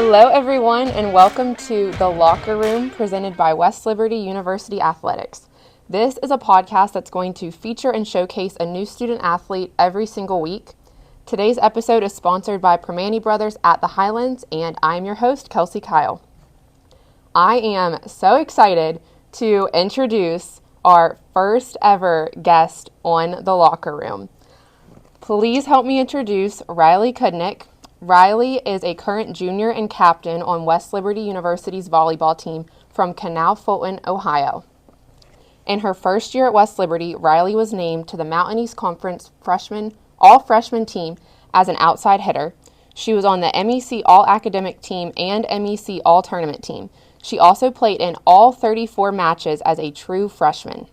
Hello, everyone, and welcome to The Locker Room presented by West Liberty University Athletics. This is a podcast that's going to feature and showcase a new student athlete every single week. Today's episode is sponsored by Permani Brothers at the Highlands, and I'm your host, Kelsey Kyle. I am so excited to introduce our first ever guest on The Locker Room. Please help me introduce Riley Cudnik. Riley is a current junior and captain on West Liberty University's volleyball team from Canal Fulton, Ohio. In her first year at West Liberty, Riley was named to the Mountain East Conference all-freshman team as an outside hitter. She was on the MEC All-Academic team and MEC All-Tournament team. She also played in all 34 matches as a true freshman.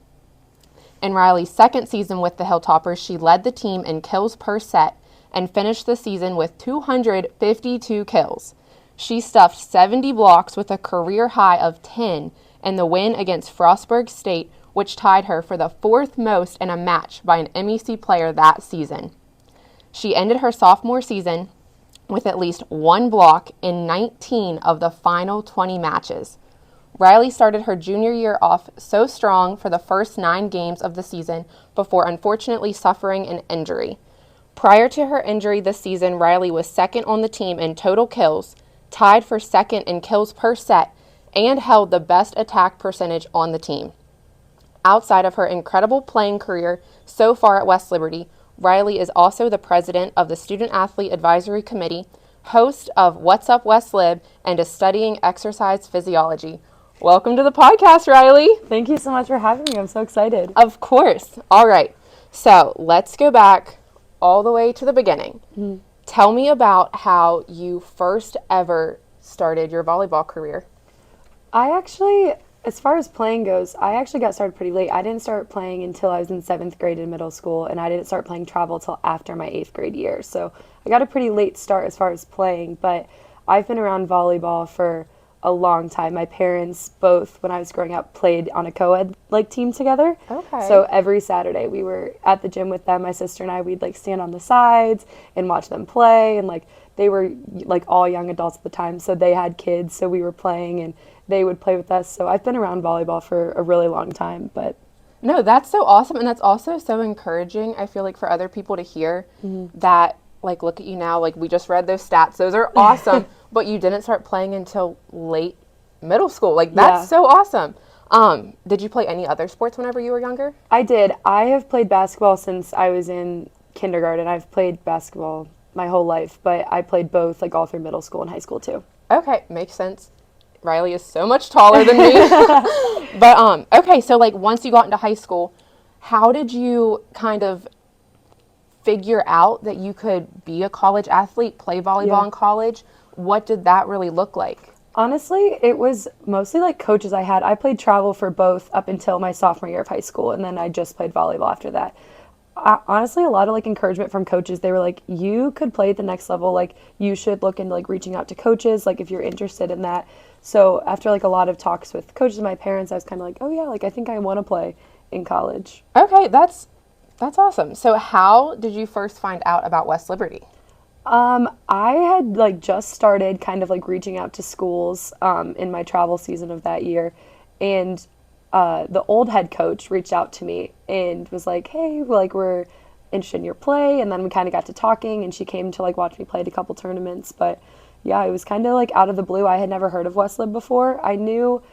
In Riley's second season with the Hilltoppers, she led the team in kills per set and finished the season with 252 kills. She stuffed 70 blocks with a career high of 10 in the win against Frostburg State, which tied her for the fourth most in a match by an MEC player that season. She ended her sophomore season with at least one block in 19 of the final 20 matches. Riley started her junior year off so strong for the first 9 games of the season before unfortunately suffering an injury. Prior to her injury this season, Riley was second on the team in total kills, tied for second in kills per set, and held the best attack percentage on the team. Outside of her incredible playing career so far at West Liberty, Riley is also the president of the Student Athlete Advisory Committee, host of What's Up West Lib, and is studying exercise physiology. Welcome to the podcast, Riley. Thank you so much for having me. I'm so excited. Of course. All right. So let's go back all the way to the beginning. Mm-hmm. Tell me about how you first ever started your volleyball career. As far as playing goes, I actually got started pretty late. I didn't start playing until I was in 7th grade in middle school, and I didn't start playing travel till after my 8th grade year. So I got a pretty late start as far as playing, but I've been around volleyball for a long time. My parents both, when I was growing up, played on a co-ed team together. Okay. So every Saturday we were at the gym with them. My sister and I, we'd stand on the sides and watch them play, and they were all young adults at the time, so they had kids, so we were playing and they would play with us. So I've been around volleyball for a really long time. But no, that's so awesome, and that's also so encouraging, I feel like, for other people to hear. Mm-hmm. That look at you now, we just read those stats, those are awesome. But you didn't start playing until late middle school. That's so awesome. Did you play any other sports whenever you were younger? I did. I have played basketball since I was in kindergarten. I've played basketball my whole life, but I played both all through middle school and high school too. Okay, makes sense. Riley is so much taller than me. But okay, so once you got into high school, how did you kind of figure out that you could be a college athlete, play volleyball in college? What did that really look like? Honestly, it was mostly coaches I had. I played travel for both up until my sophomore year of high school, and then I just played volleyball after that. Honestly, a lot of encouragement from coaches. They were you could play at the next level. You should look into reaching out to coaches, if you're interested in that. So after a lot of talks with coaches and my parents, I was kind of oh yeah, I think I want to play in college. Okay, that's awesome. So how did you first find out about West Liberty? I had just started kind of reaching out to schools in my travel season of that year, and the old head coach reached out to me and was hey, we're interested in your play. And then we kind of got to talking, and she came to watch me play at a couple tournaments. But yeah, it was kind of out of the blue. I had never heard of West Lib before. I knew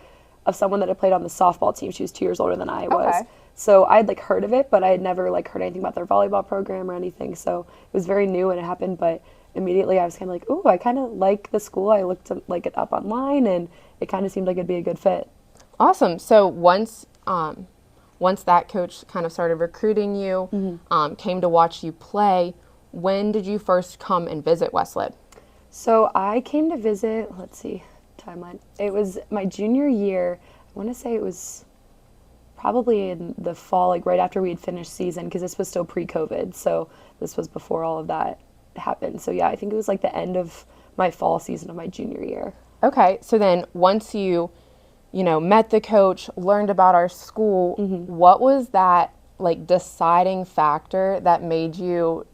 of someone that had played on the softball team. She was 2 years older than I was. Okay. So I'd heard of it, but I had never heard anything about their volleyball program or anything. So it was very new when it happened, but immediately I was kind of ooh, I kind of like the school. I looked it up online, and it kind of seemed like it'd be a good fit. Awesome. So once that coach kind of started recruiting you, mm-hmm. Came to watch you play, when did you first come and visit West Lib? So I came to visit, timeline. It was my junior year. I want to say it was probably in the fall, right after we had finished season, because this was still pre-COVID. So this was before all of that happened. So yeah, I think it was the end of my fall season of my junior year. Okay, so then once you met the coach, learned about our school, mm-hmm. what was that deciding factor that made you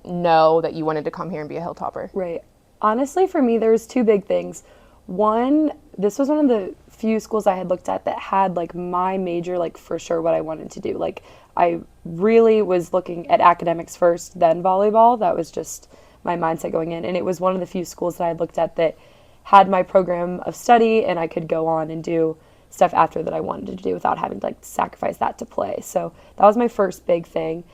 know that you wanted to come here and be a Hilltopper? Right. Honestly, for me, there was two big things. One, this was one of the few schools I had looked at that had like my major, like for sure what I wanted to do. Like I really was looking at academics first, then volleyball. That was just my mindset going in. And it was one of the few schools that I had looked at that had my program of study, and I could go on and do stuff after that I wanted to do without having to like sacrifice that to play. So that was my first big thing.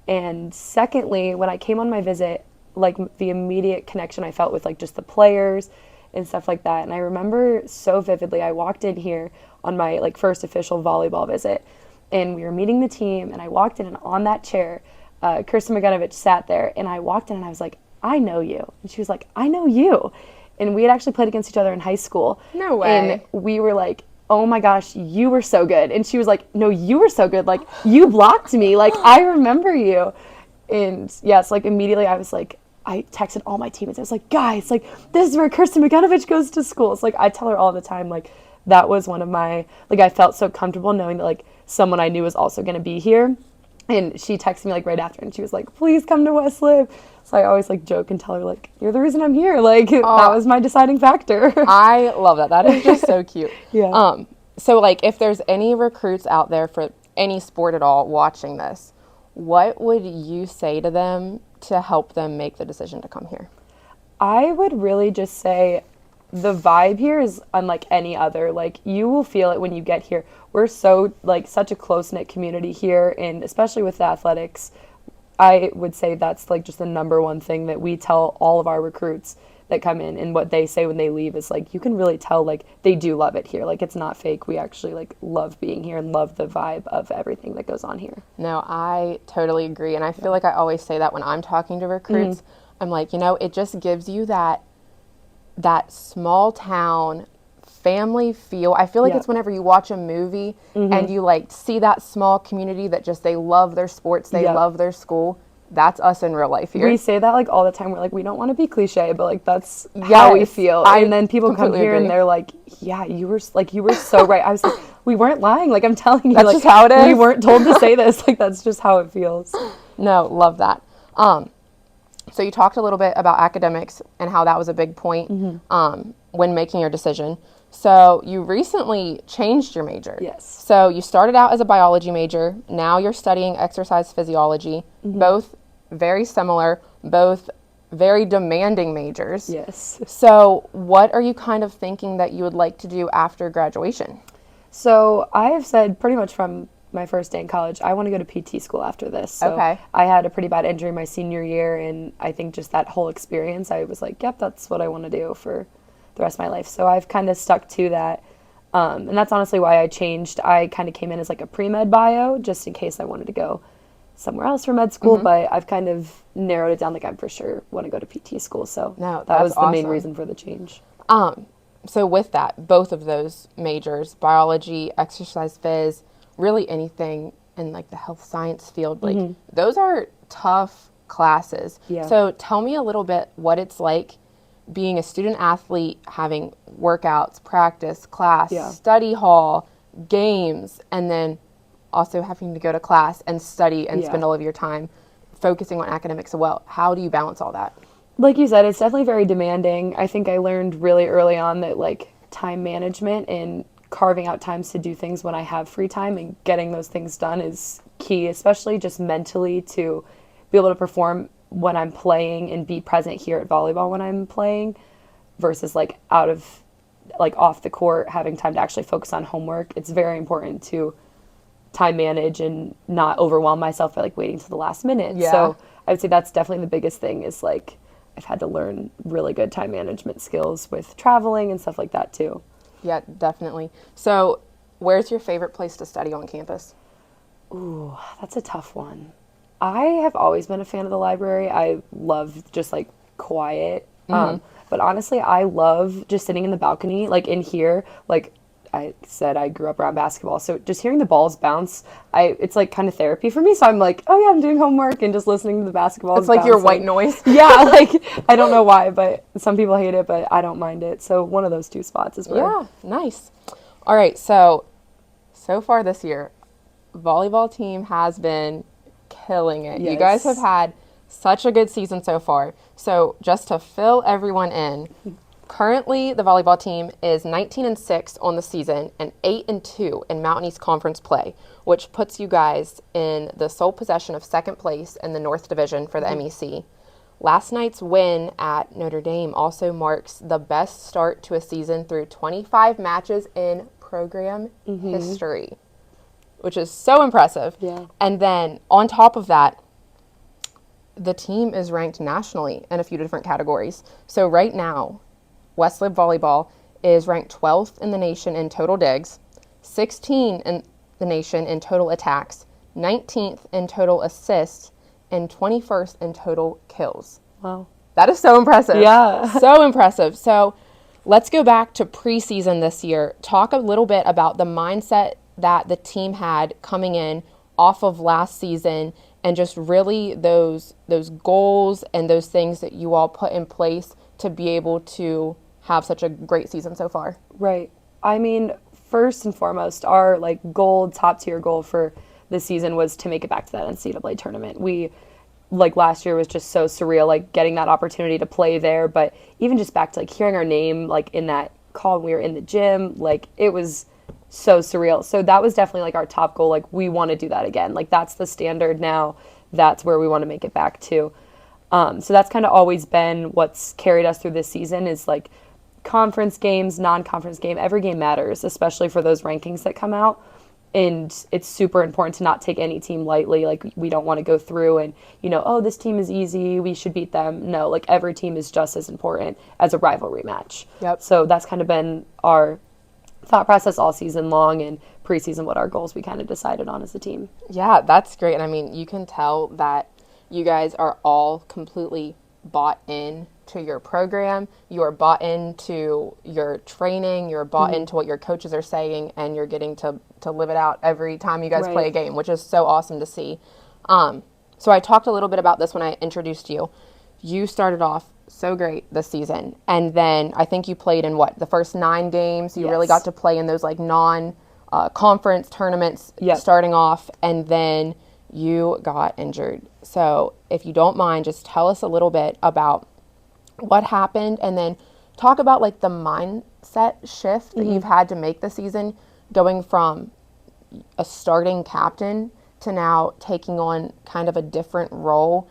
And secondly, when I came on my visit, like the immediate connection I felt with like just the players and stuff like that. And I remember so vividly, I walked in here on my like first official volleyball visit, and we were meeting the team, and I walked in, and on that chair, Kirsten Maganovich sat there, and I walked in and I was like, I know you. And she was like, I know you. And we had actually played against each other in high school. No way. And we were like, oh my gosh, you were so good. And she was like, no, you were so good. Like, you blocked me. Like, I remember you. And yes, like immediately I was like, I texted all my teammates. I was like, guys, like, this is where Kirsten Maganovich goes to school. It's like, I tell her all the time, like, that was one of my, like, I felt so comfortable knowing that, like, someone I knew was also going to be here. And she texted me, like, right after, and she was like, please come to West Lib. So I always, like, joke and tell her, like, you're the reason I'm here. Like, that was my deciding factor. I love that. That is just so cute. Yeah. So, like, if there's any recruits out there for any sport at all watching this, what would you say to them to help them make the decision to come here? I would really just say the vibe here is unlike any other. Like, you will feel it when you get here. We're so, like, such a close-knit community here, and especially with the athletics, I would say that's, like, just the number one thing that we tell all of our recruits that come in, and what they say when they leave is, like, you can really tell, like, they do love it here. Like, it's not fake. We actually, like, love being here and love the vibe of everything that goes on here. No, I totally agree, and I feel like I always say that when I'm talking to recruits. I'm like, you know, it just gives you that small town family feel. I feel like it's whenever you watch a movie and you like see that small community that just they love their sports, they love their school. That's us in real life here. We say that like all the time. We're like, we don't want to be cliche, but like that's how we feel. And then people come here and they're like, yeah, you were so right. I was like, we weren't lying. Like, I'm telling you, that's like, just how it is. We weren't told to say this. Like, that's just how it feels. No, love that. So you talked a little bit about academics and how that was a big point when making your decision. So you recently changed your major. Yes. So you started out as a biology major. Now you're studying exercise physiology. Both very similar, both very demanding majors. Yes. So what are you kind of thinking that you would like to do after graduation? So I have said pretty much from my first day in college, I want to go to PT school after this. So I had a pretty bad injury my senior year, and I think just that whole experience, I was like, yep, that's what I want to do for the rest of my life. So I've kind of stuck to that. And that's honestly why I changed. I kind of came in as like a pre-med bio, just in case I wanted to go somewhere else for med school, but I've kind of narrowed it down, like I for sure want to go to PT school. So that was the main reason for the change. So with that, both of those majors, biology, exercise phys, really anything in like the health science field, like those are tough classes. Yeah. So tell me a little bit what it's like being a student athlete, having workouts, practice, class, study hall, games, and then also having to go to class and study and spend all of your time focusing on academics as well. How do you balance all that? Like you said, it's definitely very demanding. I think I learned really early on that like time management and carving out times to do things when I have free time and getting those things done is key, especially just mentally to be able to perform when I'm playing and be present here at volleyball when I'm playing versus like out of like off the court, having time to actually focus on homework. It's very important to time manage and not overwhelm myself by like waiting to the last minute. Yeah. So I would say that's definitely the biggest thing is like I've had to learn really good time management skills with traveling and stuff like that too. Yeah, definitely. So where's your favorite place to study on campus? Ooh, that's a tough one. I have always been a fan of the library. I love just like quiet. But honestly, I love just sitting in the balcony, like in here. Like I said, I grew up around basketball. So just hearing the balls bounce, it's like kind of therapy for me. So I'm like, oh yeah, I'm doing homework and just listening to the basketball. It's like bouncing. your white noise. Yeah, like I don't know why, but some people hate it, but I don't mind it. So one of those two spots is where. Yeah, nice. All right, so far this year, volleyball team has been killing it. Yes. You guys have had Such a good season so far. So just to fill everyone in, currently the volleyball team is 19-6 on the season and 8-2 in Mountain East Conference play, which puts you guys in the sole possession of second place in the North Division for the MEC. Last night's win at Notre Dame also marks the best start to a season through 25 matches in program history, which is so impressive. Yeah. And then on top of that, the team is ranked nationally in a few different categories. So right now, West Lib Volleyball is ranked 12th in the nation in total digs, 16th in the nation in total attacks, 19th in total assists, and 21st in total kills. Wow. That is so impressive. Yeah. So impressive. So let's go back to preseason this year. Talk a little bit about the mindset that the team had coming in off of last season and just really those goals and those things that you all put in place to be able to have such a great season so far. Right. I mean, first and foremost, our top tier goal for this season was to make it back to that NCAA tournament. We, last year was just so surreal, getting that opportunity to play there, but even just back to hearing our name in that call when we were in the gym, it was so surreal. So that was definitely our top goal. We want to do that again. That's the standard now. That's where we want to make it back to. So that's kind of always been what's carried us through this season is conference games, non-conference game. Every game matters, especially for those rankings that come out. And it's super important to not take any team lightly. We don't want to go through and, oh, this team is easy, we should beat them. No, every team is just as important as a rivalry match. Yep. So that's kind of been our thought process all season long, and preseason what our goals we kind of decided on as a team. Yeah, that's great. And I mean, you can tell that you guys are all completely bought in to your program. You are bought into your training. You're bought into what your coaches are saying, and you're getting to live it out every time you guys play a game, which is so awesome to see. So I talked a little bit about this when I introduced you. You started off so great this season, and then I think you played in the first 9 games. You really got to play in those non-conference tournaments starting off, and then you got injured. So if you don't mind, just tell us a little bit about what happened, and then talk about the mindset shift that you've had to make this season, going from a starting captain to now taking on kind of a different role,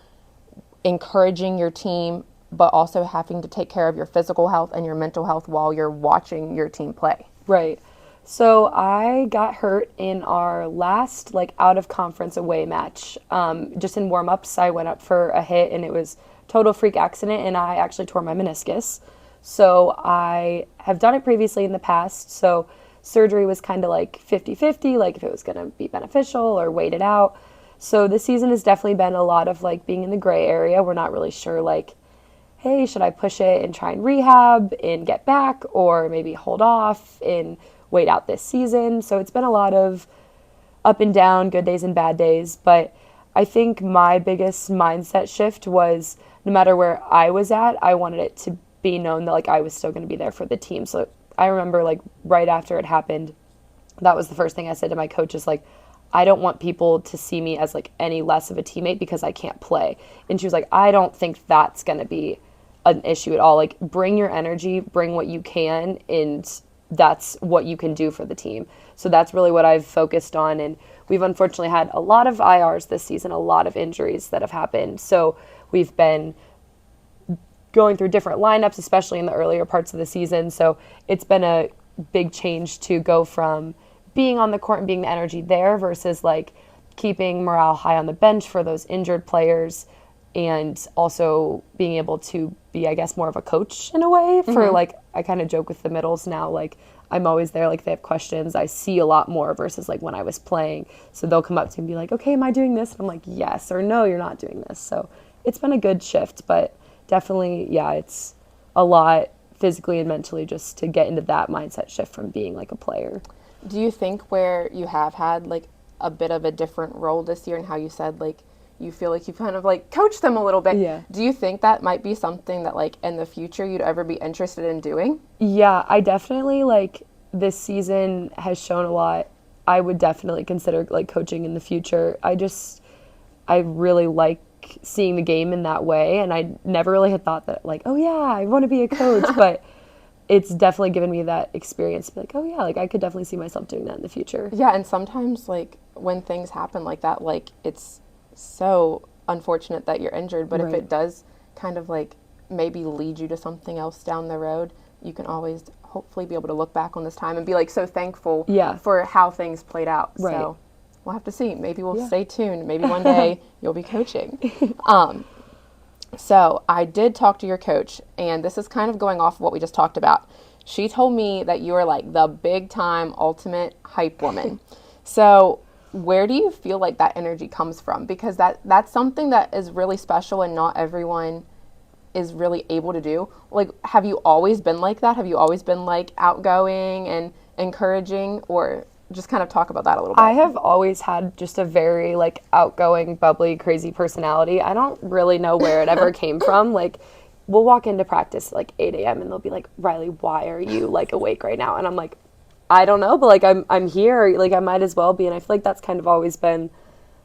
encouraging your team, but also having to take care of your physical health and your mental health while you're watching your team play. Right. So I got hurt in our last out of conference away match. Just in warm-ups, I went up for a hit and it was total freak accident, and I actually tore my meniscus. So I have done it previously in the past. So surgery was kind of 50-50, if it was going to be beneficial or wait it out. So this season has definitely been a lot of being in the gray area. We're not really sure hey, should I push it and try and rehab and get back, or maybe hold off and wait out this season? So it's been a lot of up and down, good days and bad days. But I think my biggest mindset shift was no matter where I was at, I wanted it to be known that I was still going to be there for the team. So I remember right after it happened, that was the first thing I said to my coach is I don't want people to see me as any less of a teammate because I can't play. And she was I don't think that's going to be an issue at all. Bring your energy, bring what you can, and that's what you can do for the team. So that's really what I've focused on. And we've unfortunately had a lot of IRs this season, a lot of injuries that have happened. So we've been going through different lineups, especially in the earlier parts of the season. So it's been a big change to go from being on the court and being the energy there versus keeping morale high on the bench for those injured players, and also being able to be, I guess, more of a coach in a way for I kind of joke with the middles now, I'm always there, if they have questions, I see a lot more versus when I was playing. So they'll come up to me and be okay, am I doing this? And I'm yes, or no, you're not doing this. So it's been a good shift, but definitely, yeah, it's a lot physically and mentally just to get into that mindset shift from being a player. Do you think where you have had a bit of a different role this year, and how you said you feel you kind of coached them a little bit. Yeah. Do you think that might be something that in the future you'd ever be interested in doing? Yeah, I definitely this season has shown a lot. I would definitely consider coaching in the future. I really like seeing the game in that way. And I never really had thought that, like, oh yeah, I want to be a coach, but it's definitely given me that experience to be like, oh yeah, like I could definitely see myself doing that in the future. Yeah, and sometimes like when things happen like that, like it's so unfortunate that you're injured, but if it does kind of like maybe lead you to something else down the road, you can always hopefully be able to look back on this time and be like so thankful for how things played out. Right. So we'll have to see. Maybe we'll stay tuned. Maybe one day you'll be coaching. So I did talk to your coach, and this is kind of going off of what we just talked about. She told me that you are like the big time ultimate hype woman. So where do you feel like that energy comes from? Because that's something that is really special and not everyone is really able to do. Like, have you always been like that? Have you always been like outgoing and encouraging, or just kind of talk about that a little bit? I have always had just a very like outgoing, bubbly, crazy personality. I don't really know where it ever came from. Like, we'll walk into practice at like 8 a.m. and they'll be like, Riley, why are you like awake right now? And I'm like, I don't know, but like I'm here. Like, I might as well be. And I feel like that's kind of always been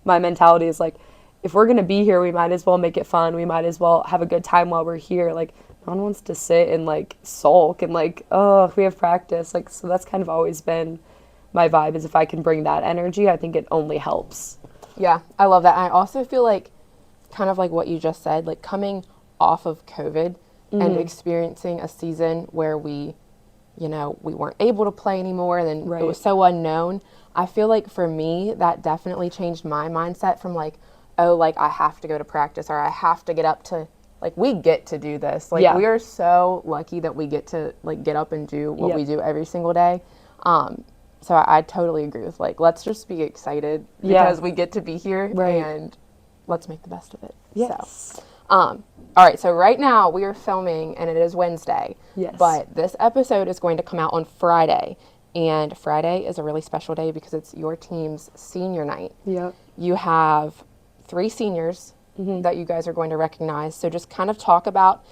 my mentality, is like, if we're going to be here, we might as well make it fun. We might as well have a good time while we're here. Like, no one wants to sit and like sulk and like, oh, we have practice. Like, so that's kind of always been my vibe, is if I can bring that energy, I think it only helps. Yeah, I love that. I also feel like kind of like what you just said, like coming off of COVID and experiencing a season where we weren't able to play anymore, and then it was so unknown. I feel like for me, that definitely changed my mindset from like, oh, like I have to go to practice, or I have to get up to, like, we get to do this. Like, we are so lucky that we get to like get up and do what we do every single day. So I totally agree with, like, let's just be excited because we get to be here and let's make the best of it. Yes. So, all right. So right now we are filming and it is Wednesday. Yes. But this episode is going to come out on Friday. And Friday is a really special day because it's your team's senior night. Yep. You have 3 seniors that you guys are going to recognize. So just kind of talk about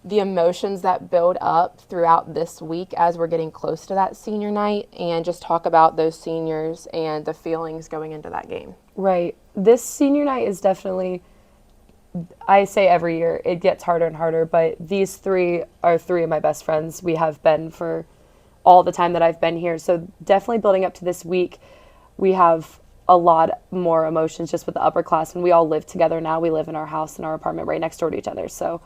the emotions that build up throughout this week as we're getting close to that senior night, and just talk about those seniors and the feelings going into that game. Right. This senior night is definitely, I say every year, it gets harder and harder, but these 3 are 3 of my best friends. We have been for all the time that I've been here. So definitely building up to this week, we have a lot more emotions just with the upperclassmen. We all live together now. We live in our house, in our apartment right next door to each other. So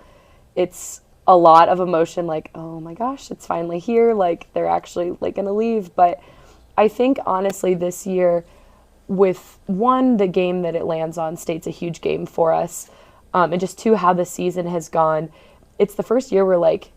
it's a lot of emotion, like, oh my gosh, it's finally here, like they're actually like gonna leave. But I think honestly this year, with 1, the game that it lands on, state's a huge game for us, and just 2, how the season has gone. It's the first year we're like,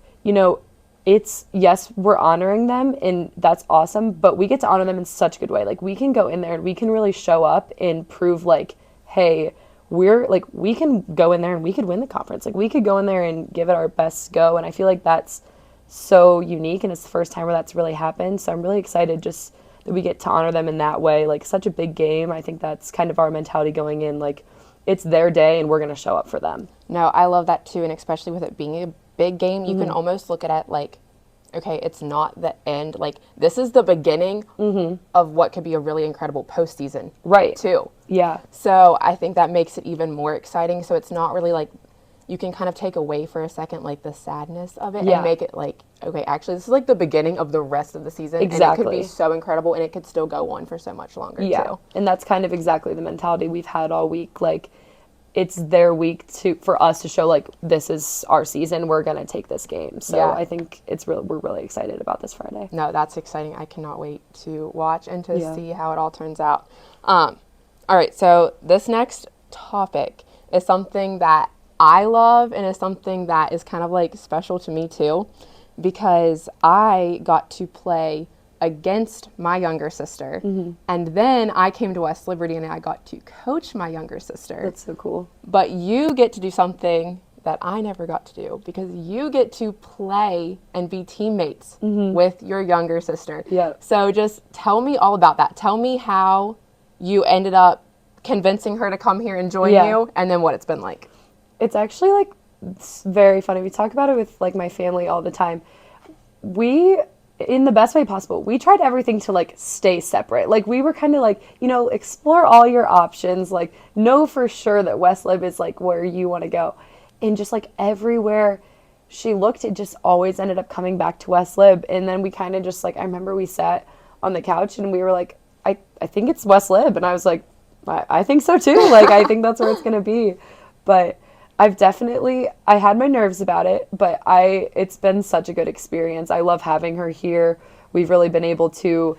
it's, yes, we're honoring them and that's awesome, but we get to honor them in such a good way. Like, we can go in there and we can really show up and prove like, hey, we're like, we can go in there and we could win the conference. Like, we could go in there and give it our best go. And I feel like that's so unique, and it's the first time where that's really happened. So I'm really excited just that we get to honor them in that way. Like, such a big game. I think that's kind of our mentality going in. Like, it's their day and we're going to show up for them. No, I love that too. And especially with it being a big game, you can almost look at it like, okay, it's not the end. Like, this is the beginning of what could be a really incredible postseason. Right. Too. Yeah. So I think that makes it even more exciting. So it's not really like, you can kind of take away for a second, like, the sadness of it and make it like, okay, actually, this is like the beginning of the rest of the season. Exactly. And it could be so incredible, and it could still go on for so much longer, too. And that's kind of exactly the mentality we've had all week. Like, it's their week for us to show, like, this is our season. We're going to take this game. So I think we're really excited about this Friday. No, that's exciting. I cannot wait to watch and to see how it all turns out. All right, so this next topic is something that I love, and is something that is kind of like special to me too, because I got to play against my younger sister, and then I came to West Liberty and I got to coach my younger sister. That's so cool. But you get to do something that I never got to do, because you get to play and be teammates with your younger sister. Yeah. So just tell me all about that. Tell me how you ended up convincing her to come here and join you, and then what it's been like. It's actually, like, it's very funny. We talk about it with, like, my family all the time. We in the best way possible. We tried everything to like stay separate. Like we were kind of like, explore all your options. Like know for sure that West Lib is like where you want to go. And just like everywhere she looked, it just always ended up coming back to West Lib. And then we kind of just like, I remember we sat on the couch and we were like, I think it's West Lib. And I was like, I think so too. Like, I think that's where it's going to be. But I had my nerves about it, but it's been such a good experience. I love having her here. We've really been able to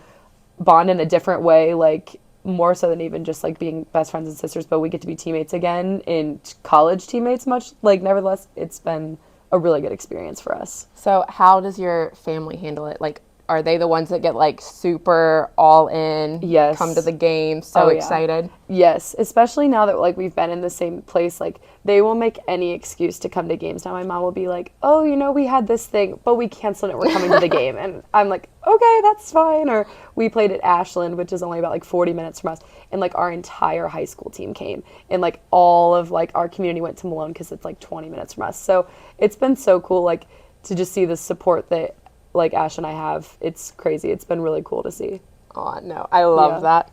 bond in a different way, like more so than even just like being best friends and sisters, but we get to be teammates again and college teammates nevertheless, it's been a really good experience for us. So how does your family handle it? Like, are they the ones that get like super all in? Yes. Come to the game, so excited? Yes, especially now that like we've been in the same place, like they will make any excuse to come to games. Now my mom will be like, oh, we had this thing, but we canceled it, we're coming to the game. And I'm like, okay, that's fine. Or we played at Ashland, which is only about like 40 minutes from us, and like our entire high school team came, and like all of like our community went to Malone because it's like 20 minutes from us. So it's been so cool, like to just see the support that like Ash and I have. It's crazy. It's been really cool to see. Oh, no, I love that.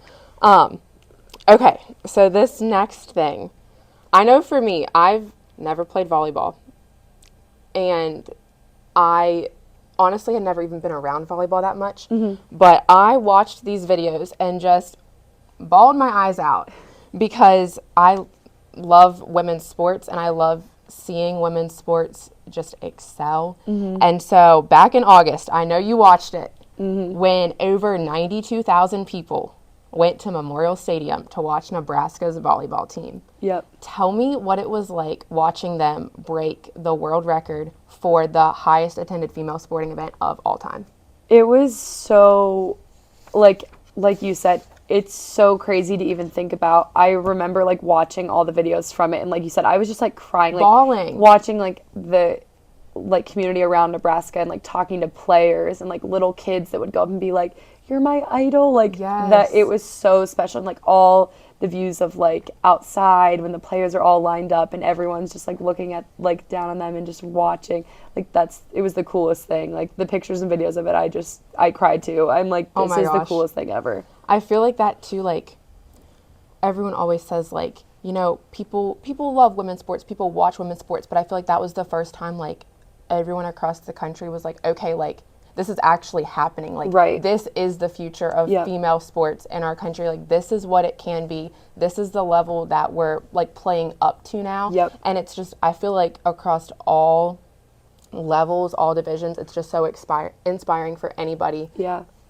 Okay, so this next thing, I know for me, I've never played volleyball, and I honestly had never even been around volleyball that much, but I watched these videos and just bawled my eyes out because I love women's sports and I love seeing women's sports just excel. And so back in August, I know you watched it, when over 92,000 people went to Memorial Stadium to watch Nebraska's volleyball team. Yep. Tell me what it was like watching them break the world record for the highest attended female sporting event of all time. It was so, like you said, it's so crazy to even think about. I remember like watching all the videos from it, and like you said, I was just like crying, like bawling, watching like the like community around Nebraska and like talking to players and like little kids that would go up and be like, you're my idol, like that. It was so special. And like all the views of like outside when the players are all lined up and everyone's just like looking at like down on them and just watching, like it was the coolest thing. Like the pictures and videos of it, I cried too. I'm like, this is the coolest thing ever. I feel like that too. Like everyone always says, like, people love women's sports, people watch women's sports, but I feel like that was the first time like everyone across the country was like, okay, like this is actually happening. Like this is the future of female sports in our country. Like this is what it can be. This is the level that we're like playing up to now. And it's just, I feel like across all levels, all divisions, it's just so inspiring for anybody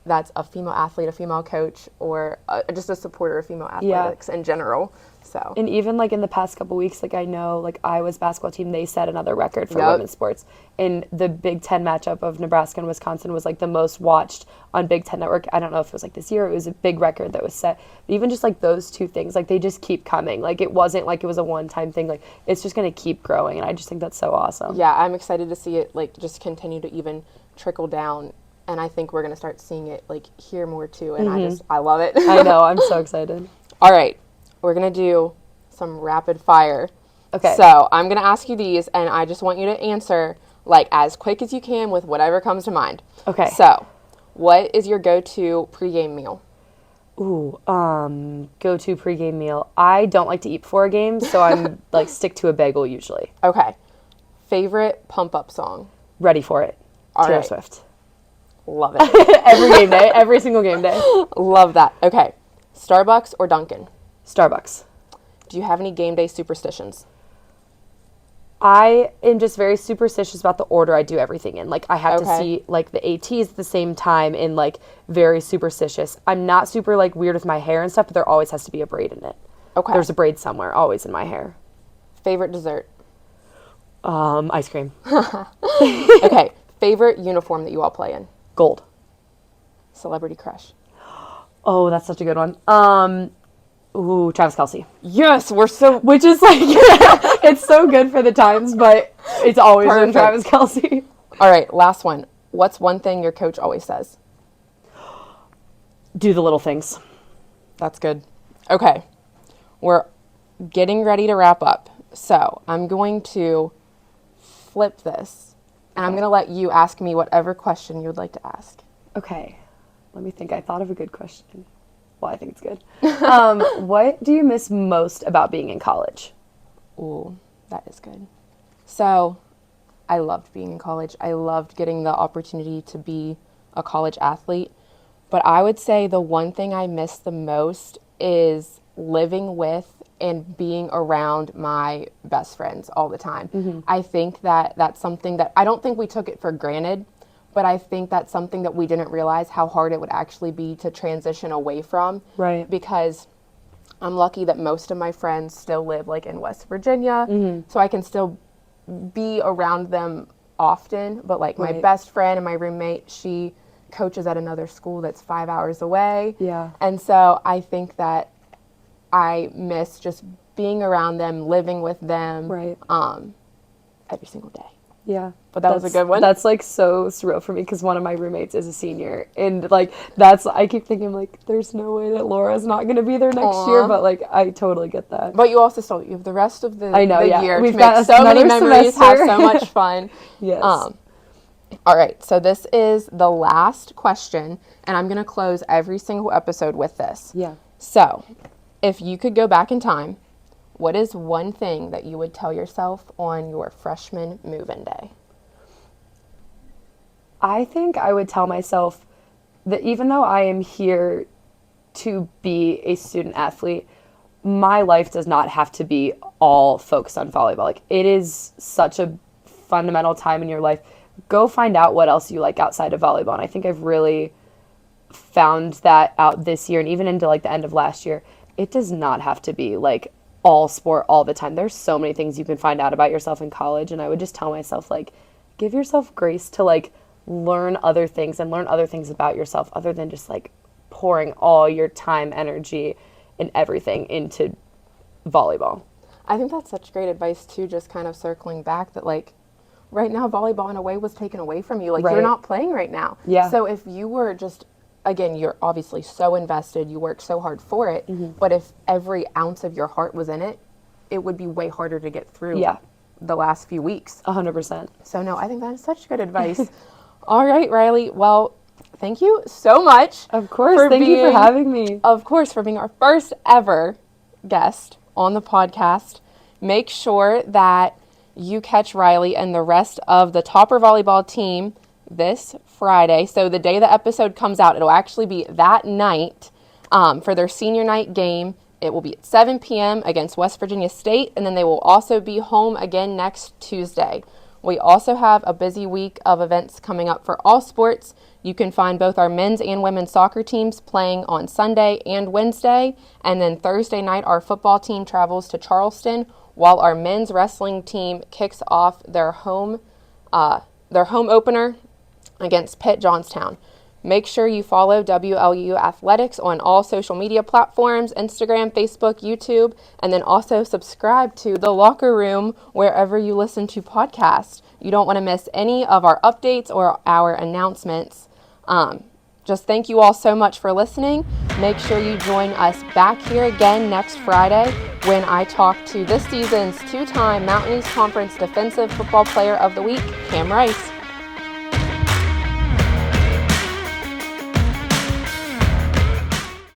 that's a female athlete, a female coach, or just a supporter of female athletics in general. So, and even like in the past couple weeks, like I know like Iowa's basketball team, they set another record for women's sports. And the Big Ten matchup of Nebraska and Wisconsin was like the most watched on Big Ten Network. I don't know if it was like this year, it was a big record that was set. But even just like those two things, like they just keep coming. Like it wasn't like it was a one-time thing. Like it's just going to keep growing. And I just think that's so awesome. Yeah, I'm excited to see it like just continue to even trickle down. And I think we're going to start seeing it like here more too. And I love it. I know. I'm so excited. All right. We're going to do some rapid fire. Okay. So I'm going to ask you these, and I just want you to answer like as quick as you can with whatever comes to mind. Okay. So what is your go-to pregame meal? Ooh, go-to pregame meal. I don't like to eat before a game, so I'm like stick to a bagel usually. Okay. Favorite pump-up song? Ready for It. Taylor Swift. Love it. Every game day. Every single game day. Love that. Okay. Starbucks or Dunkin'? Starbucks. Do you have any game day superstitions? I am just very superstitious about the order I do everything in. Like, I have to see, like, the ATs at the same time and, like, very superstitious. I'm not super, like, weird with my hair and stuff, but there always has to be a braid in it. Okay. There's a braid somewhere, always in my hair. Favorite dessert? Ice cream. Okay. Favorite uniform that you all play in? Gold. Celebrity crush? Oh, that's such a good one. Ooh, Travis Kelsey. Yes, which is like, it's so good for the times, but it's always been Travis Kelsey. All right, last one. What's one thing your coach always says? Do the little things. That's good. Okay, we're getting ready to wrap up. So I'm going to flip this And I'm going to let you ask me whatever question you would like to ask. Okay. Let me think. I thought of a good question. Well, I think it's good. What do you miss most about being in college? Ooh, that is good. So, I loved being in college. I loved getting the opportunity to be a college athlete. But I would say the one thing I miss the most is living with and being around my best friends all the time. I think that that's something that I don't think we took it for granted, but I think that's something that we didn't realize how hard it would actually be to transition away from. Right. Because I'm lucky that most of my friends still live like in West Virginia, so I can still be around them often. But like my best friend and my roommate, she coaches at another school that's 5 hours away. Yeah. And so I think that I miss just being around them, living with them, every single day. Yeah. But that was a good one. That's like so surreal for me because one of my roommates is a senior. And like, I keep thinking like, there's no way that Laura's not going to be there next year. But like, I totally get that. But you also you have the rest of the year We've to got make so many memories, semester. have so much fun. Yes. All right. So this is the last question. And I'm going to close every single episode with this. Yeah. So if you could go back in time, what is one thing that you would tell yourself on your freshman move-in day? I think I would tell myself that even though I am here to be a student athlete, my life does not have to be all focused on volleyball. Like, it is such a fundamental time in your life. Go find out what else you like outside of volleyball. And I think I've really found that out this year and even into like the end of last year. It does not have to be like all sport all the time. There's so many things you can find out about yourself in college. And I would just tell myself, like, give yourself grace to like learn other things and learn other things about yourself other than just like pouring all your time, energy, and everything into volleyball. I think that's such great advice too, just kind of circling back that like right now volleyball in a way was taken away from you. Like you're not playing right now. Yeah. So if you were just, again, you're obviously so invested, you worked so hard for it, but if every ounce of your heart was in it, it would be way harder to get through the last few weeks. 100%. So no, I think that is such good advice. All right, Riley. Well, thank you so much. Of course. Thank you for having me. Of course, for being our first ever guest on the podcast. Make sure that you catch Riley and the rest of the Topper volleyball team this Friday. So the day the episode comes out, it'll actually be that night for their senior night game. It will be at 7 p.m. against West Virginia State, and then they will also be home again next Tuesday. We also have a busy week of events coming up for all sports. You can find both our men's and women's soccer teams playing on Sunday and Wednesday, and then Thursday night our football team travels to Charleston, while our men's wrestling team kicks off their home opener against Pitt Johnstown. Make sure you follow WLU Athletics on all social media platforms, Instagram, Facebook, YouTube, and then also subscribe to The Locker Room wherever you listen to podcasts. You don't want to miss any of our updates or our announcements. Just thank you all so much for listening. Make sure you join us back here again next Friday when I talk to this season's two-time Mountain East Conference Defensive Football Player of the Week, Cam Rice.